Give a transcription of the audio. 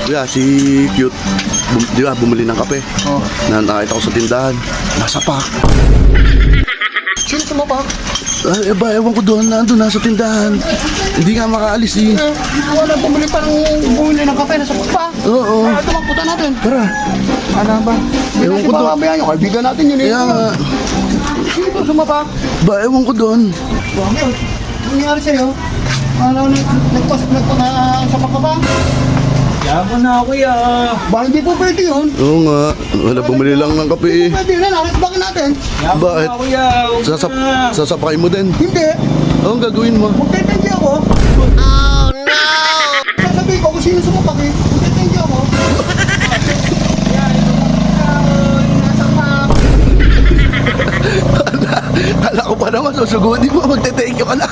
Kuya, si Cute, di ba, bumili ng kape. Oh. Na nakita ko sa tindahan. Nasa pack. Sino sumapak? Ay, ba, ewan ko doon, nandun, nasa tindahan. Hindi nga makaalis eh. Wala bumili ng kape na sa pa. Oo. Tumakputa natin. Tara. Ano ba? Ewan ko Ba doon. kami yan, kaibigan natin yun eh. Kaya nga, Sino sumapak? ba, ewan ko doon. Bakit? Ano nangyari sa'yo? Ano, nagsapak ka ba? Yaman na kuya. Ba, hindi po pwede yun. Oo nga, wala bumili lang ng kape eh. Pwede yun, bakit natin? Yaman Bakit? na kuya. Huwag na. Sasapakay mo din. Hindi. Anong gagawin mo? Magtetendi ako. Oh, no! Sasabihin ko kung sino sumapak eh. Magtetendi ako. Kala ko pa naman, susugutin mo, magte-thank you ka lang.